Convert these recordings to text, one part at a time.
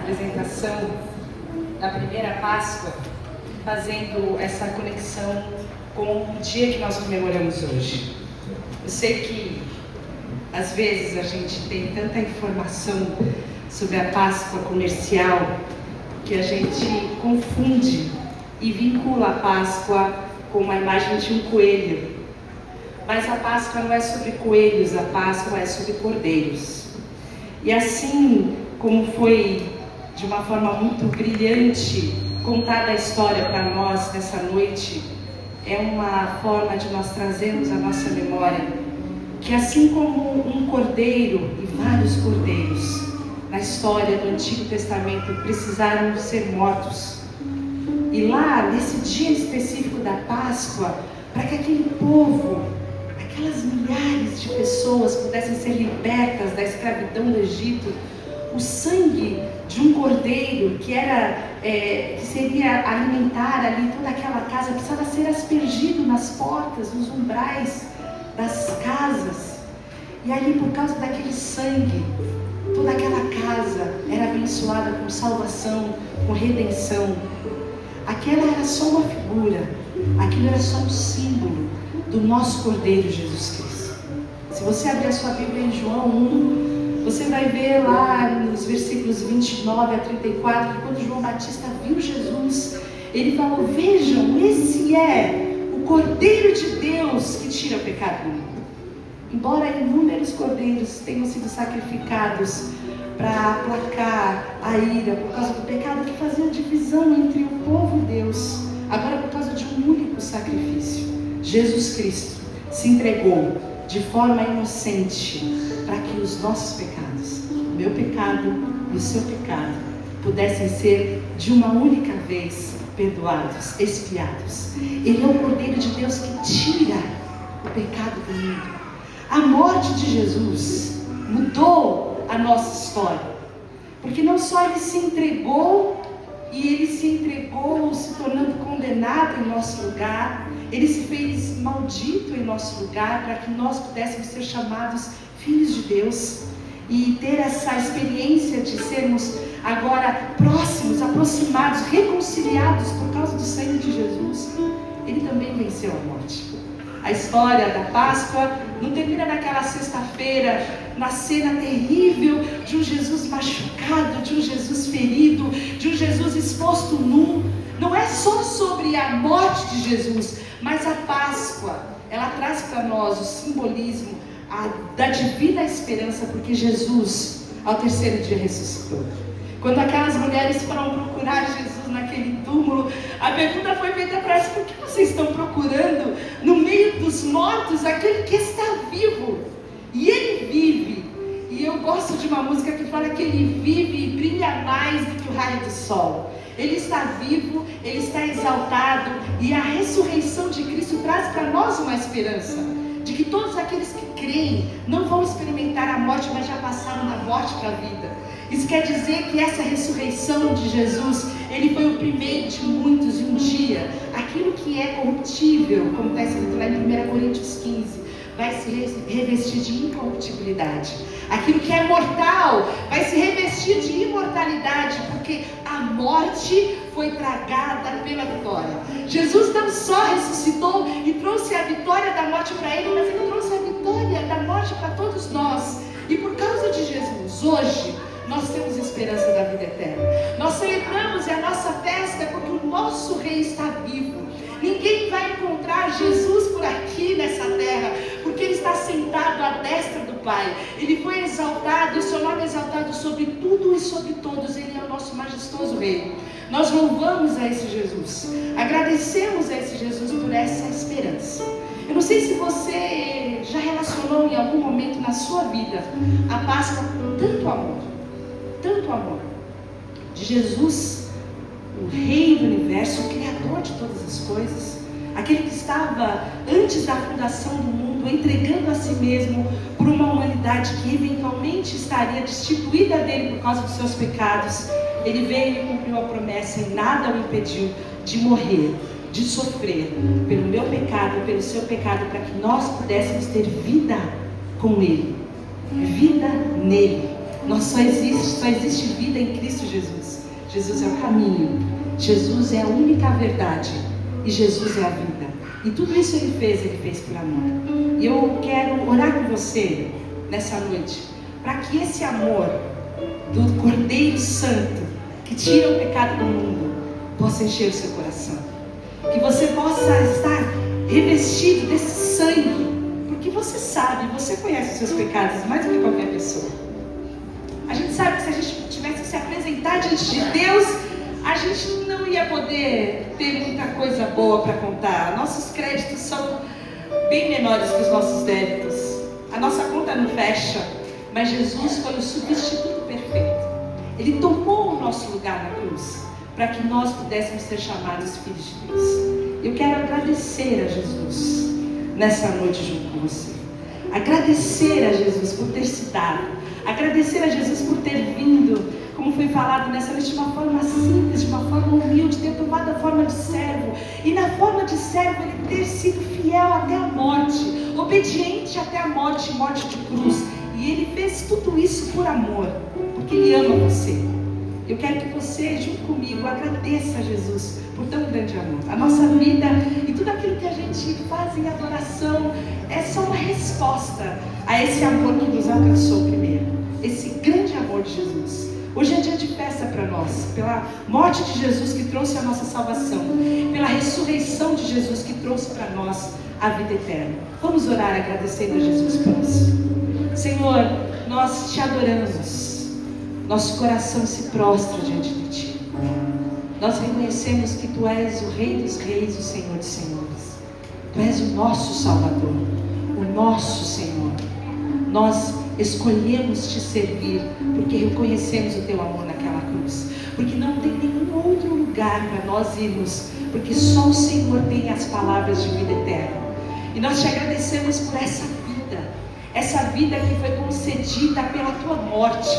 apresentação da primeira Páscoa, fazendo essa conexão com o dia que nós comemoramos hoje. Eu sei que às vezes a gente tem tanta informação sobre a Páscoa comercial que a gente confunde e vincula a Páscoa com a imagem de um coelho. Mas a Páscoa não é sobre coelhos, a Páscoa é sobre cordeiros. E assim como foi de uma forma muito brilhante contada a história para nós nessa noite, é uma forma de nós trazermos à nossa memória que assim como um cordeiro e vários cordeiros na história do Antigo Testamento precisaram ser mortos, e lá nesse dia específico da Páscoa, para que aquele povo, aquelas milhares de pessoas pudessem ser libertas da escravidão do Egito, o sangue de um cordeiro que seria alimentar ali toda aquela casa precisava ser aspergido nas portas, nos umbrais das casas. E ali, por causa daquele sangue, toda aquela casa era abençoada com salvação, com redenção. Aquela era só uma figura, aquilo era só um símbolo do nosso Cordeiro Jesus Cristo. Se você abrir a sua Bíblia em João 1, você vai ver lá nos versículos 29 a 34, quando João Batista viu Jesus, ele falou: vejam, esse é o Cordeiro de Deus que tira o pecado do mundo. Embora inúmeros cordeiros tenham sido sacrificados para aplacar a ira por causa do pecado que fazia divisão entre o povo e Deus, agora por causa de um único sacrifício, Jesus Cristo se entregou de forma inocente para que os nossos pecados, o meu pecado e o seu pecado, pudessem ser de uma única vez perdoados, expiados. Ele é o Cordeiro de Deus que tira o pecado do mundo. A morte de Jesus mudou a nossa história, porque não só ele se entregou, e ele se entregou se tornando condenado em nosso lugar, ele se fez maldito em nosso lugar para que nós pudéssemos ser chamados filhos de Deus e ter essa experiência de sermos agora próximos, aproximados, reconciliados por causa do sangue de Jesus. Ele também venceu a morte. A história da Páscoa não termina naquela sexta-feira, na cena terrível de um Jesus machucado, de um Jesus ferido, de um Jesus exposto nu. Não é só sobre a morte de Jesus, mas a Páscoa, ela traz para nós o simbolismo da divina esperança, porque Jesus, ao terceiro dia, ressuscitou. Quando aquelas mulheres foram procurar Jesus naquele túmulo, a pergunta foi feita para elas: por que vocês estão procurando no meio dos mortos aquele que está vivo? E ele vive. E eu gosto de uma música que fala que ele vive e brilha mais do que o raio do sol. Ele está vivo, ele está exaltado, e a ressurreição de Cristo traz para nós uma esperança de que todos aqueles que creem não vão experimentar a morte, mas já passaram da morte para a vida. Isso quer dizer que essa ressurreição de Jesus, ele foi o primeiro de muitos, e um dia, aquilo que é corruptível, como está escrito lá em 1 Coríntios 15, vai se revestir de incorruptibilidade. Aquilo que é mortal vai se revestir de imortalidade, porque a morte foi tragada pela vitória. Jesus não só ressuscitou e trouxe a vitória da morte para ele, mas ele trouxe a vitória da morte para todos nós. E por causa de Jesus, hoje, nós temos esperança da vida eterna. Nós celebramos a nossa festa porque o nosso Rei está vivo. Ninguém vai encontrar Jesus por aqui nessa terra, porque Ele está sentado à destra do Pai. Ele foi exaltado, e o seu nome é exaltado sobre tudo e sobre todos. Ele é o nosso majestoso Rei. Nós louvamos a esse Jesus, agradecemos a esse Jesus por essa esperança. Eu não sei se você já relacionou em algum momento na sua vida a Páscoa com tanto amor de Jesus, o Rei do Universo, o Criador de todas as coisas, aquele que estava antes da fundação do mundo, entregando a si mesmo por uma humanidade que eventualmente estaria destituída dele por causa dos seus pecados. Ele veio e cumpriu a promessa, e nada o impediu de morrer, de sofrer pelo meu pecado, pelo seu pecado, para que nós pudéssemos ter vida com Ele, vida nele. Só existe vida em Cristo Jesus. Jesus é o caminho, Jesus é a única verdade e Jesus é a vida. E tudo isso Ele fez por amor. E eu quero orar com você nessa noite, para que esse amor do Cordeiro Santo, que tira o pecado do mundo, possa encher o seu coração. Que você possa estar revestido desse sangue, porque você sabe, você conhece os seus pecados mais do que qualquer pessoa. A gente sabe que se a gente tivesse que se apresentar diante de Deus, a gente não ia poder ter muita coisa boa para contar. Nossos créditos são bem menores que os nossos débitos. A nossa conta não fecha, mas Jesus foi o substituto perfeito. Ele tomou o nosso lugar na cruz, para que nós pudéssemos ser chamados filhos de Deus. Eu quero agradecer a Jesus nessa noite junto com você. Agradecer a Jesus por ter se dado. Agradecer a Jesus por ter vindo, como foi falado nessa noite, de uma forma simples, de uma forma humilde, ter tomado a forma de servo. E na forma de servo Ele ter sido fiel até a morte, obediente até a morte, morte de cruz. E Ele fez tudo isso por amor, porque Ele ama você. Eu quero que você, junto comigo, agradeça a Jesus por tão grande amor. A nossa vida e tudo aquilo que a gente faz em adoração é só uma resposta a esse amor que nos alcançou primeiro. Esse grande amor de Jesus. Hoje é dia de festa para nós, pela morte de Jesus que trouxe a nossa salvação, pela ressurreição de Jesus que trouxe para nós a vida eterna. Vamos orar agradecendo a Jesus por isso. Senhor, nós te adoramos. Nosso coração se prostra diante de Ti. Nós reconhecemos que Tu és o Rei dos Reis, o Senhor dos Senhores. Tu és o nosso Salvador, o nosso Senhor. Nós escolhemos Te servir, porque reconhecemos o Teu amor naquela cruz. Porque não tem nenhum outro lugar para nós irmos, porque só o Senhor tem as palavras de vida eterna. E nós Te agradecemos por essa vida que foi concedida pela Tua morte.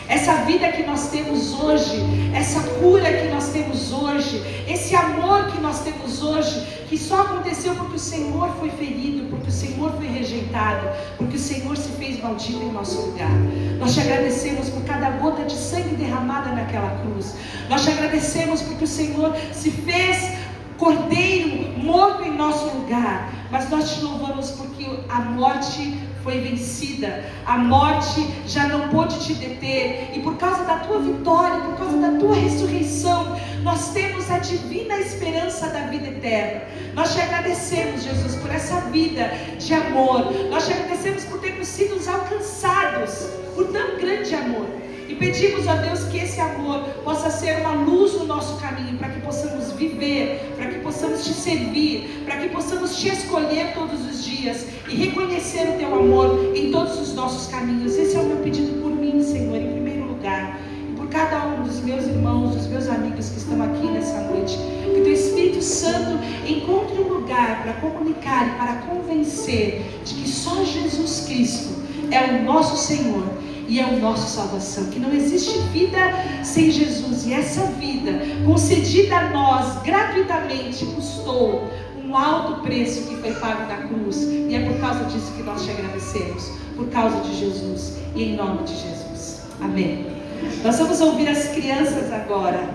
Essa vida que nós temos hoje, essa cura que nós temos hoje, esse amor que nós temos hoje, que só aconteceu porque o Senhor foi ferido, porque o Senhor foi rejeitado, porque o Senhor se fez maldito em nosso lugar. Nós Te agradecemos por cada gota de sangue derramada naquela cruz. Nós Te agradecemos porque o Senhor se fez cordeiro morto em nosso lugar. Mas nós Te louvamos porque a morte foi vencida, a morte já não pôde Te deter, e por causa da Tua vitória, por causa da Tua ressurreição, nós temos a divina esperança da vida eterna. Nós Te agradecemos, Jesus, por essa vida de amor. Nós Te agradecemos por termos sido alcançados por tão grande amor. E pedimos a Deus que esse amor possa ser uma luz no nosso caminho, para que possamos viver, para que possamos Te servir, para que possamos Te escolher todos os dias e reconhecer o Teu amor em todos os nossos caminhos. Esse é o meu pedido por mim, Senhor, em primeiro lugar, e por cada um dos meus irmãos, dos meus amigos que estão aqui nessa noite. Que o Teu Espírito Santo encontre um lugar para comunicar e para convencer de que só Jesus Cristo é o nosso Senhor e é o nosso salvação, que não existe vida sem Jesus, e essa vida concedida a nós gratuitamente custou um alto preço que foi pago na cruz, e é por causa disso que nós Te agradecemos, por causa de Jesus e em nome de Jesus. Amém. Nós vamos ouvir as crianças agora